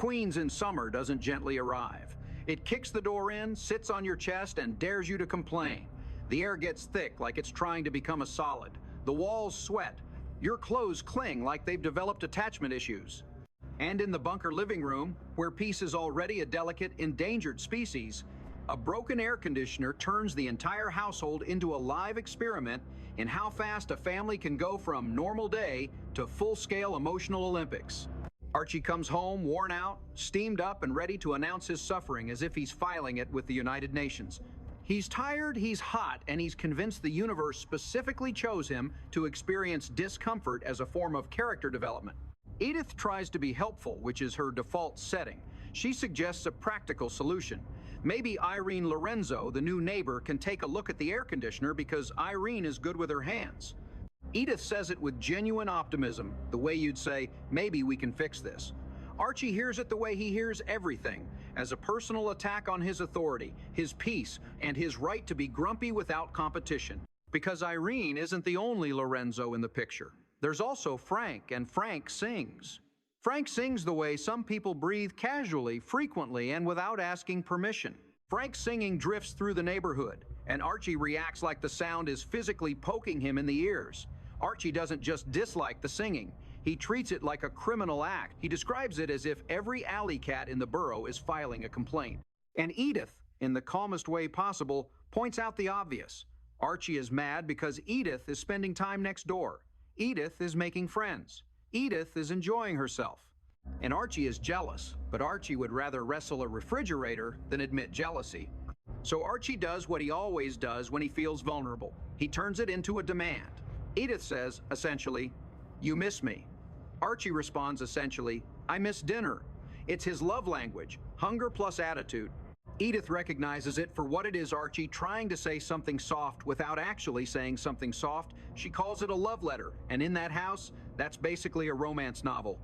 Queens in summer doesn't gently arrive. It kicks the door in, sits on your chest, and dares you to complain. The air gets thick like it's trying to become a solid. The walls sweat. Your clothes cling like they've developed attachment issues. And in the bunker living room, where peace is already a delicate, endangered species, a broken air conditioner turns the entire household into a live experiment in how fast a family can go from normal day to full-scale emotional Olympics. Archie comes home worn out, steamed up, and ready to announce his suffering as if he's filing it with the United Nations. He's tired, he's hot, and he's convinced the universe specifically chose him to experience discomfort as a form of character development. Edith tries to be helpful, which is her default setting. She suggests a practical solution. Maybe Irene Lorenzo, the new neighbor, can take a look at the air conditioner because Irene is good with her hands. Edith says it with genuine optimism, the way you'd say, maybe we can fix this. Archie hears it the way he hears everything, as a personal attack on his authority, his peace, and his right to be grumpy without competition. Because Irene isn't the only Lorenzo in the picture. There's also Frank, and Frank sings. Frank sings the way some people breathe casually, frequently, and without asking permission. Frank's singing drifts through the neighborhood, and Archie reacts like the sound is physically poking him in the ears. Archie doesn't just dislike the singing. He treats it like a criminal act. He describes it as if every alley cat in the borough is filing a complaint. And Edith, in the calmest way possible, points out the obvious. Archie is mad because Edith is spending time next door. Edith is making friends. Edith is enjoying herself. And Archie is jealous, but Archie would rather wrestle a refrigerator than admit jealousy. So Archie does what he always does when he feels vulnerable. He turns it into a demand. Edith says, essentially, "You miss me." Archie responds essentially, "I miss dinner." It's his love language, hunger plus attitude. Edith recognizes it for what it is, Archie trying to say something soft without actually saying something soft. She calls it a love letter, and in that house, that's basically a romance novel.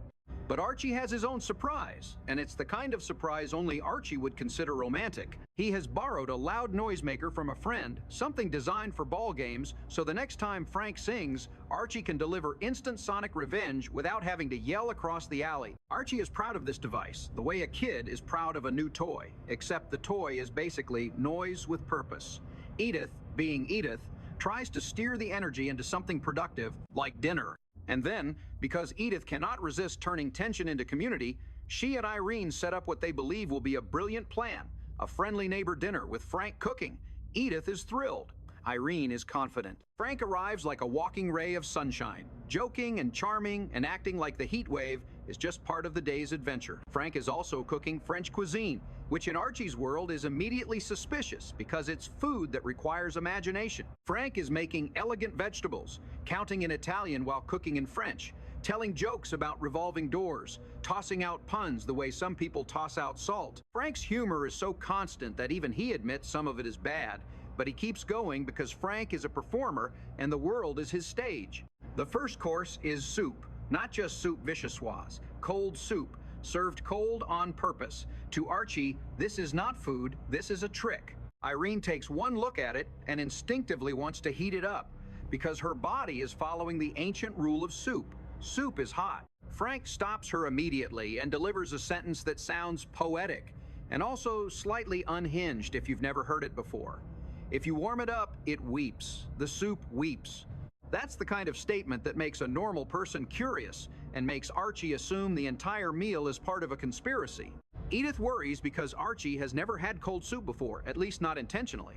But Archie has his own surprise, and it's the kind of surprise only Archie would consider romantic. He has borrowed a loud noisemaker from a friend, something designed for ball games, so the next time Frank sings, Archie can deliver instant sonic revenge without having to yell across the alley. Archie is proud of this device, the way a kid is proud of a new toy, except the toy is basically noise with purpose. Edith, being Edith, tries to steer the energy into something productive, like dinner. And then, because Edith cannot resist turning tension into community, she and Irene set up what they believe will be a brilliant plan, a friendly neighbor dinner with Frank cooking. Edith is thrilled. Irene is confident. Frank arrives like a walking ray of sunshine, joking and charming and acting like the heat wave is just part of the day's adventure. Frank is also cooking French cuisine, which in Archie's world is immediately suspicious because it's food that requires imagination. Frank is making elegant vegetables, counting in Italian while cooking in French, telling jokes about revolving doors, tossing out puns the way some people toss out salt. Frank's humor is so constant that even he admits some of it is bad, but he keeps going because Frank is a performer and the world is his stage. The first course is soup, not just soup vichyssoise, cold soup, served cold on purpose. To Archie, this is not food, this is a trick. Irene takes one look at it and instinctively wants to heat it up because her body is following the ancient rule of soup. Soup is hot. Frank stops her immediately and delivers a sentence that sounds poetic and also slightly unhinged if you've never heard it before. If you warm it up, it weeps. The soup weeps. That's the kind of statement that makes a normal person curious and makes Archie assume the entire meal is part of a conspiracy. Edith worries because Archie has never had cold soup before, at least not intentionally.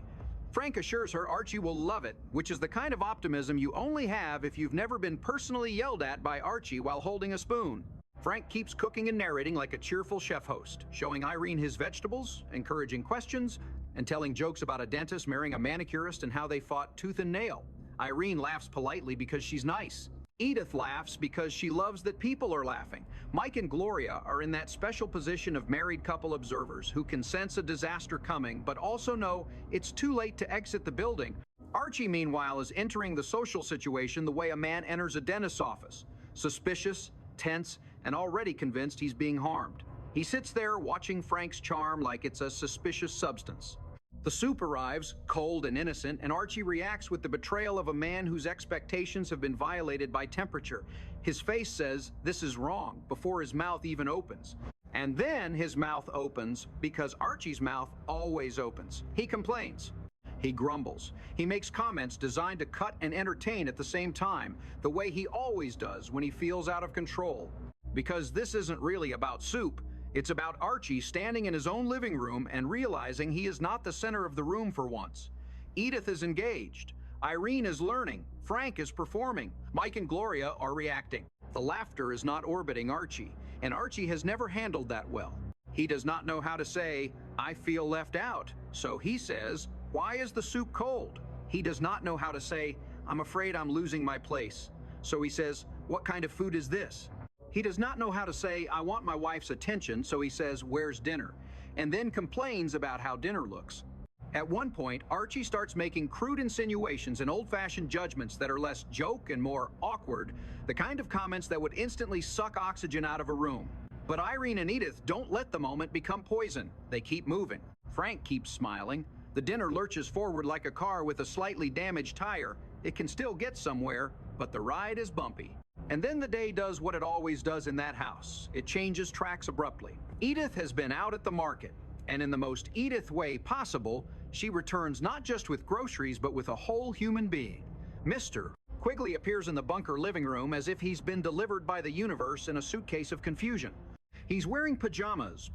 Frank assures her Archie will love it, which is the kind of optimism you only have if you've never been personally yelled at by Archie while holding a spoon. Frank keeps cooking and narrating like a cheerful chef host, showing Irene his vegetables, encouraging questions, and telling jokes about a dentist marrying a manicurist and how they fought tooth and nail. Irene laughs politely because she's nice. Edith laughs because she loves that people are laughing. Mike and Gloria are in that special position of married couple observers who can sense a disaster coming but also know it's too late to exit the building. Archie, meanwhile, is entering the social situation the way a man enters a dentist's office, suspicious, tense, and already convinced he's being harmed. He sits there watching Frank's charm like it's a suspicious substance. The soup arrives, cold and innocent, and Archie reacts with the betrayal of a man whose expectations have been violated by temperature. His face says, "This is wrong," before his mouth even opens. And then his mouth opens because Archie's mouth always opens. He complains. He grumbles. He makes comments designed to cut and entertain at the same time, the way he always does when he feels out of control. Because this isn't really about soup. It's about Archie standing in his own living room and realizing he is not the center of the room for once. Edith is engaged. Irene is learning. Frank is performing. Mike and Gloria are reacting. The laughter is not orbiting Archie, and Archie has never handled that well. He does not know how to say, "I feel left out," so he says, "Why is the soup cold?" He does not know how to say, "I'm afraid I'm losing my place," so he says, "What kind of food is this?" He does not know how to say, "I want my wife's attention," so he says, "Where's dinner?" and then complains about how dinner looks. At one point, Archie starts making crude insinuations and old-fashioned judgments that are less joke and more awkward, the kind of comments that would instantly suck oxygen out of a room. But Irene and Edith don't let the moment become poison. They keep moving. Frank keeps smiling. The dinner lurches forward like a car with a slightly damaged tire. It can still get somewhere, but the ride is bumpy. And then the day does what it always does in that house. It changes tracks abruptly. Edith has been out at the market, and in the most Edith way possible, she returns not just with groceries, but with a whole human being. Mr. Quigley appears in the bunker living room as if he's been delivered by the universe in a suitcase of confusion. He's wearing pajamas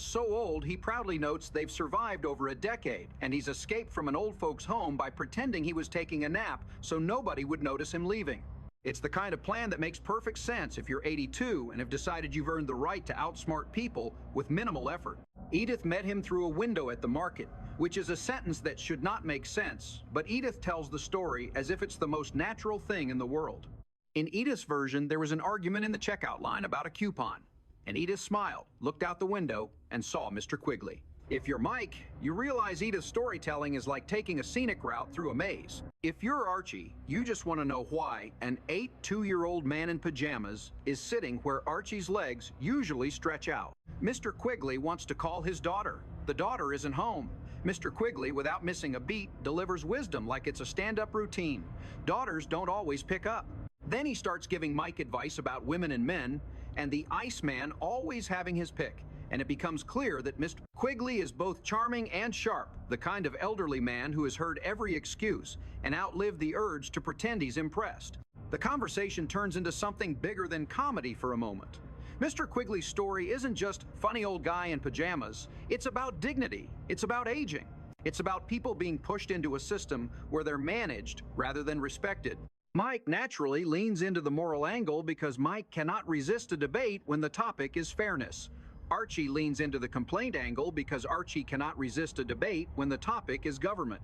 so old he proudly notes they've survived over a decade, and he's escaped from an old folks' home by pretending he was taking a nap so nobody would notice him leaving. It's the kind of plan that makes perfect sense if you're 82 and have decided you've earned the right to outsmart people with minimal effort. Edith met him through a window at the market, which is a sentence that should not make sense, but Edith tells the story as if it's the most natural thing in the world. In Edith's version, there was an argument in the checkout line about a coupon, and Edith smiled, looked out the window, and saw Mr. Quigley. If you're Mike, you realize Edith's storytelling is like taking a scenic route through a maze. If you're Archie, you just want to know why an 82-year-old man in pajamas is sitting where Archie's legs usually stretch out. Mr. Quigley wants to call his daughter. The daughter isn't home. Mr. Quigley, without missing a beat, delivers wisdom like it's a stand-up routine. Daughters don't always pick up. Then he starts giving Mike advice about women and men, and the Iceman always having his pick. And it becomes clear that Mr. Quigley is both charming and sharp, the kind of elderly man who has heard every excuse and outlived the urge to pretend he's impressed. The conversation turns into something bigger than comedy for a moment. Mr. Quigley's story isn't just funny old guy in pajamas. It's about dignity. It's about aging. It's about people being pushed into a system where they're managed rather than respected. Mike naturally leans into the moral angle because Mike cannot resist a debate when the topic is fairness. Archie leans into the complaint angle because Archie cannot resist a debate when the topic is government.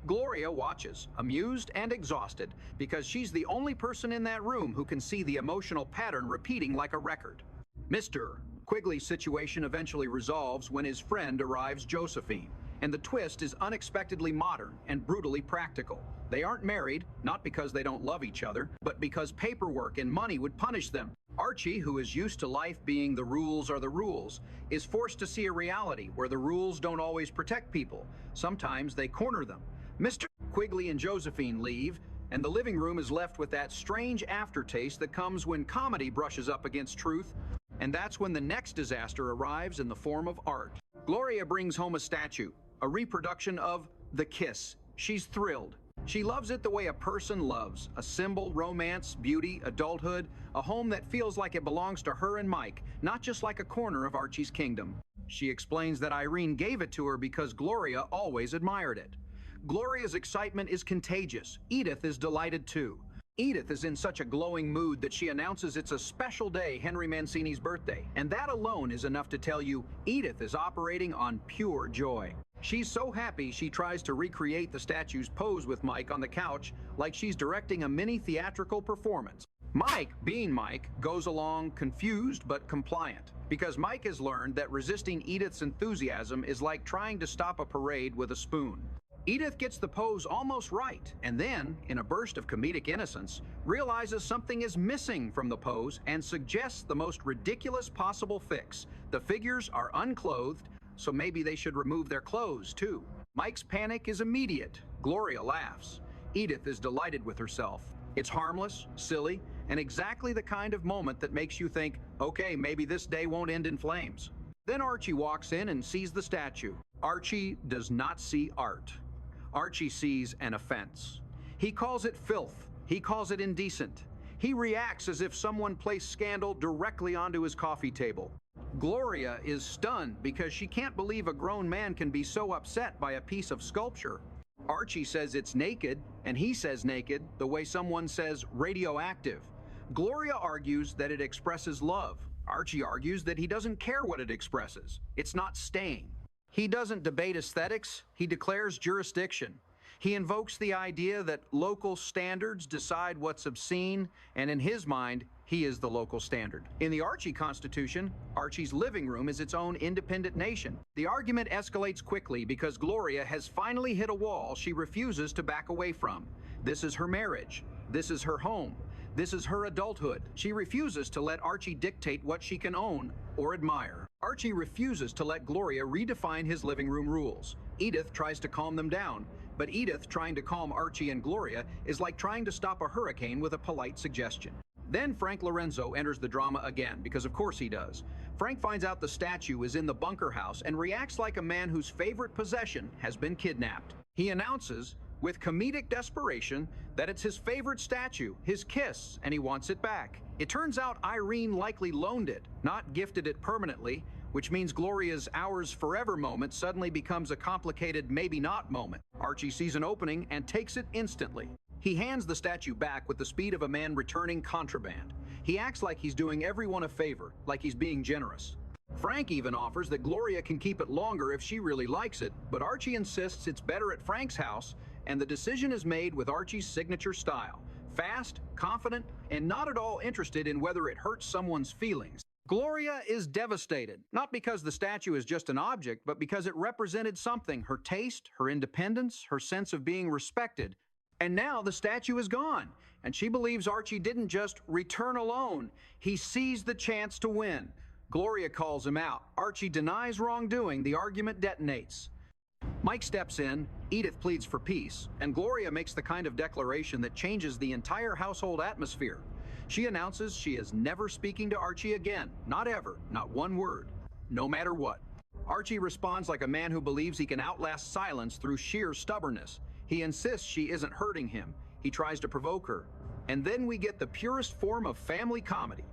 Gloria watches, amused and exhausted, because she's the only person in that room who can see the emotional pattern repeating like a record. Mr. Quigley's situation eventually resolves when his friend arrives, Josephine, and the twist is unexpectedly modern and brutally practical. They aren't married, not because they don't love each other, but because paperwork and money would punish them. Archie, who is used to life being the rules are the rules, is forced to see a reality where the rules don't always protect people. Sometimes they corner them. Mr. Quigley and Josephine leave, and the living room is left with that strange aftertaste that comes when comedy brushes up against truth, and that's when the next disaster arrives in the form of art. Gloria brings home a statue, a reproduction of The Kiss. She's thrilled. She loves it the way a person loves, a symbol, romance, beauty, adulthood, a home that feels like it belongs to her and Mike, not just like a corner of Archie's kingdom. She explains that Irene gave it to her because Gloria always admired it. Gloria's excitement is contagious. Edith is delighted too. Edith is in such a glowing mood that she announces it's a special day, Henry Mancini's birthday, and that alone is enough to tell you Edith is operating on pure joy. She's so happy she tries to recreate the statue's pose with Mike on the couch like she's directing a mini theatrical performance. Mike, being Mike, goes along confused but compliant, because Mike has learned that resisting Edith's enthusiasm is like trying to stop a parade with a spoon. Edith gets the pose almost right, and then, in a burst of comedic innocence, realizes something is missing from the pose and suggests the most ridiculous possible fix. The figures are unclothed, so maybe they should remove their clothes too. Mike's panic is immediate. Gloria laughs. Edith is delighted with herself. It's harmless, silly, and exactly the kind of moment that makes you think, Okay, maybe this day won't end in flames. Then Archie walks in and sees the statue. Archie does not see art. Archie sees an offense. He calls it filth. He calls it indecent. He reacts as if someone placed scandal directly onto his coffee table. Gloria is stunned because she can't believe a grown man can be so upset by a piece of sculpture. Archie says it's naked, and he says naked the way someone says radioactive. Gloria argues that it expresses love. Archie argues that he doesn't care what it expresses. It's not staying. He doesn't debate aesthetics, he declares jurisdiction. He invokes the idea that local standards decide what's obscene, and in his mind, he is the local standard. In the Archie Constitution, Archie's living room is its own independent nation. The argument escalates quickly because Gloria has finally hit a wall she refuses to back away from. This is her marriage. This is her home. This is her adulthood. She refuses to let Archie dictate what she can own or admire. Archie refuses to let Gloria redefine his living room rules. Edith tries to calm them down, but Edith trying to calm Archie and Gloria is like trying to stop a hurricane with a polite suggestion. Then Frank Lorenzo enters the drama again, because of course he does. Frank finds out the statue is in the bunker house and reacts like a man whose favorite possession has been kidnapped. He announces, with comedic desperation, that it's his favorite statue, his kiss, and he wants it back. It turns out Irene likely loaned it, not gifted it permanently, which means Gloria's ours forever moment suddenly becomes a complicated maybe not moment. Archie sees an opening and takes it instantly. He hands the statue back with the speed of a man returning contraband. He acts like he's doing everyone a favor, like he's being generous. Frank even offers that Gloria can keep it longer if she really likes it, but Archie insists it's better at Frank's house, and the decision is made with Archie's signature style. Fast, confident, and not at all interested in whether it hurts someone's feelings. Gloria is devastated, not because the statue is just an object, but because it represented something, her taste, her independence, her sense of being respected. And now the statue is gone, and she believes Archie didn't just return alone. He seized the chance to win. Gloria calls him out. Archie denies wrongdoing. The argument detonates. Mike steps in, Edith pleads for peace, and Gloria makes the kind of declaration that changes the entire household atmosphere. She announces she is never speaking to Archie again. Not ever. Not one word. No matter what. Archie responds like a man who believes he can outlast silence through sheer stubbornness. He insists she isn't hurting him. He tries to provoke her. And then we get the purest form of family comedy.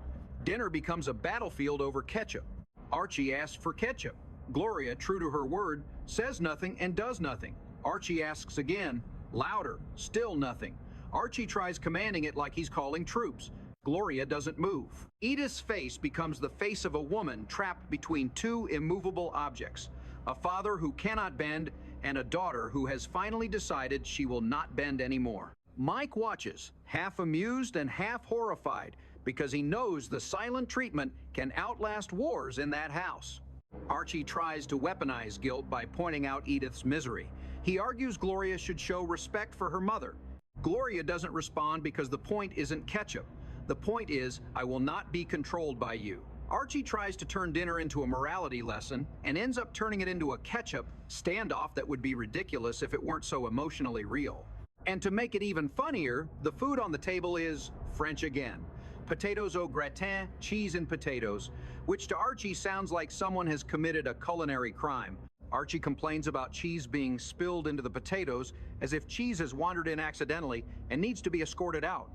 Dinner becomes a battlefield over ketchup. Archie asks for ketchup. Gloria, true to her word, says nothing and does nothing. Archie asks again, louder, still nothing. Archie tries commanding it like he's calling troops. Gloria doesn't move. Edith's face becomes the face of a woman trapped between two immovable objects. A father who cannot bend and a daughter who has finally decided she will not bend anymore. Mike watches, half amused and half horrified, because he knows the silent treatment can outlast wars in that house. Archie tries to weaponize guilt by pointing out Edith's misery. He argues Gloria should show respect for her mother. Gloria doesn't respond because the point isn't ketchup. The point is, I will not be controlled by you. Archie tries to turn dinner into a morality lesson and ends up turning it into a ketchup standoff that would be ridiculous if it weren't so emotionally real. And to make it even funnier, the food on the table is French again. Potatoes au gratin, cheese and potatoes, which to Archie sounds like someone has committed a culinary crime. Archie complains about cheese being spilled into the potatoes as if cheese has wandered in accidentally and needs to be escorted out.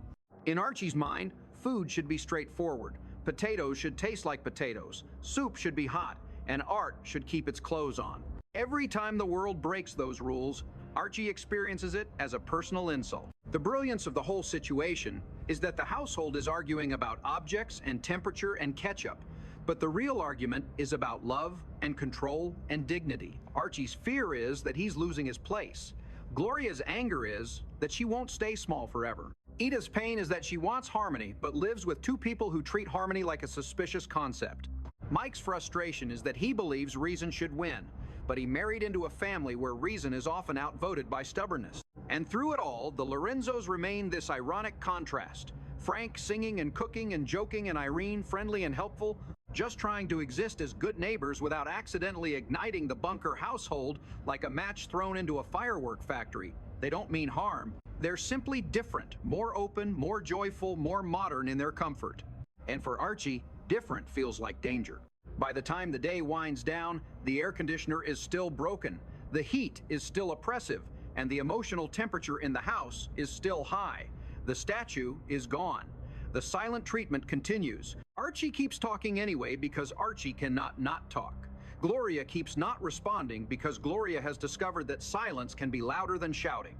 In Archie's mind, food should be straightforward. Potatoes should taste like potatoes, soup should be hot, and art should keep its clothes on. Every time the world breaks those rules, Archie experiences it as a personal insult. The brilliance of the whole situation is that the household is arguing about objects and temperature and ketchup, but the real argument is about love and control and dignity. Archie's fear is that he's losing his place. Gloria's anger is that she won't stay small forever. Edith's pain is that she wants harmony, but lives with two people who treat harmony like a suspicious concept. Mike's frustration is that he believes reason should win, but he married into a family where reason is often outvoted by stubbornness. And through it all, the Lorenzos remain this ironic contrast. Frank singing and cooking and joking, and Irene friendly and helpful, just trying to exist as good neighbors without accidentally igniting the bunker household like a match thrown into a firework factory. They don't mean harm. They're simply different, more open, more joyful, more modern in their comfort. And for Archie, Different feels like danger. By the time the day winds down, the air conditioner is still broken, the heat is still oppressive, and the emotional temperature in the house is still high. The statue is gone. The silent treatment continues. Archie keeps talking anyway because Archie cannot not talk. Gloria keeps not responding because Gloria has discovered that silence can be louder than shouting.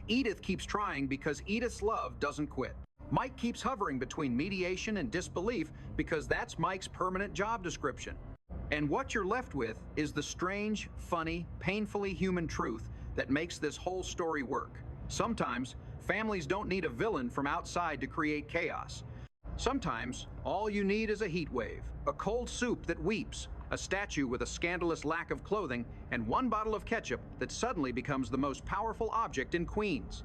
Edith keeps trying because Edith's love doesn't quit. Mike keeps hovering between mediation and disbelief because that's Mike's permanent job description. And what you're left with is the strange, funny, painfully human truth that makes this whole story work. Sometimes, families don't need a villain from outside to create chaos. Sometimes, all you need is a heat wave, a cold soup that weeps, a statue with a scandalous lack of clothing, and one bottle of ketchup that suddenly becomes the most powerful object in Queens.